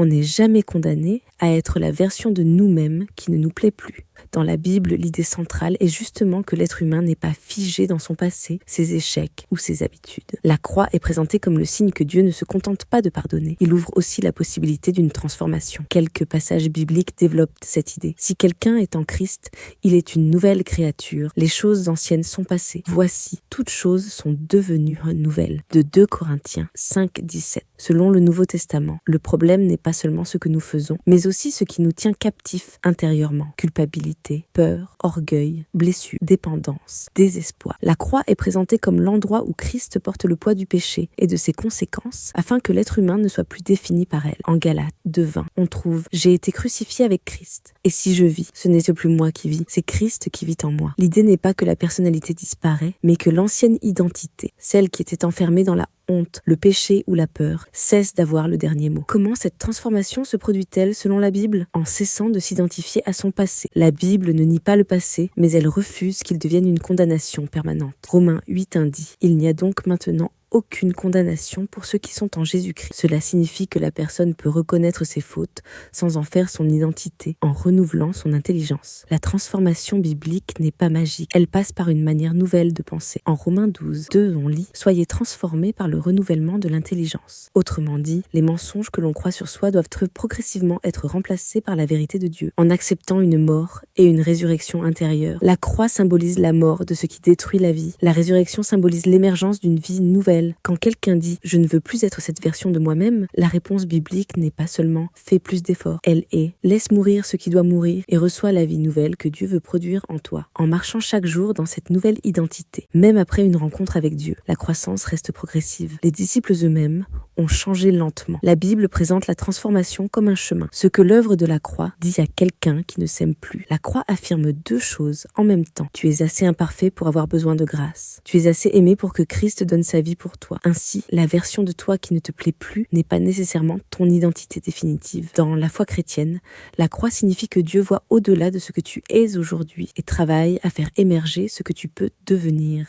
On n'est jamais condamné à être la version de nous-mêmes qui ne nous plaît plus. Dans la Bible, l'idée centrale est justement que l'être humain n'est pas figé dans son passé, ses échecs ou ses habitudes. La croix est présentée comme le signe que Dieu ne se contente pas de pardonner. Il ouvre aussi la possibilité d'une transformation. Quelques passages bibliques développent cette idée. Si quelqu'un est en Christ, il est une nouvelle créature. Les choses anciennes sont passées. Voici, toutes choses sont devenues nouvelles. De 2 Corinthiens 5, 17. Selon le Nouveau Testament, le problème n'est pas seulement ce que nous faisons, mais aussi ce qui nous tient captifs intérieurement. Culpabilité, peur, orgueil, blessure, dépendance, désespoir. La croix est présentée comme l'endroit où Christ porte le poids du péché et de ses conséquences afin que l'être humain ne soit plus défini par elle. En Galates 2:20, on trouve « J'ai été crucifié avec Christ. Et si je vis, ce n'est plus moi qui vis, c'est Christ qui vit en moi. » L'idée n'est pas que la personnalité disparaît, mais que l'ancienne identité, celle qui était enfermée dans la honte, le péché ou la peur, cesse d'avoir le dernier mot. Comment cette transformation se produit-elle selon la Bible? En cessant de s'identifier à son passé. La Bible ne nie pas le passé, mais elle refuse qu'il devienne une condamnation permanente. Romains 8:1 dit « Il n'y a donc maintenant aucune condamnation pour ceux qui sont en Jésus-Christ. » Cela signifie que la personne peut reconnaître ses fautes sans en faire son identité, en renouvelant son intelligence. La transformation biblique n'est pas magique, elle passe par une manière nouvelle de penser. En Romains 12:2, on lit « Soyez transformés par le renouvellement de l'intelligence. » Autrement dit, les mensonges que l'on croit sur soi doivent progressivement être remplacés par la vérité de Dieu, en acceptant une mort et une résurrection intérieure. La croix symbolise la mort de ce qui détruit la vie. La résurrection symbolise l'émergence d'une vie nouvelle. Quand quelqu'un dit « je ne veux plus être cette version de moi-même », la réponse biblique n'est pas seulement « fais plus d'efforts ». Elle est « laisse mourir ce qui doit mourir et reçois la vie nouvelle que Dieu veut produire en toi ». En marchant chaque jour dans cette nouvelle identité, même après une rencontre avec Dieu, la croissance reste progressive. Les disciples eux-mêmes ont changé lentement. La Bible présente la transformation comme un chemin. Ce que l'œuvre de la croix dit à quelqu'un qui ne s'aime plus. La croix affirme 2 choses en même temps. Tu es assez imparfait pour avoir besoin de grâce. Tu es assez aimé pour que Christ donne sa vie pour toi. Ainsi, la version de toi qui ne te plaît plus n'est pas nécessairement ton identité définitive. Dans la foi chrétienne, la croix signifie que Dieu voit au-delà de ce que tu es aujourd'hui et travaille à faire émerger ce que tu peux devenir.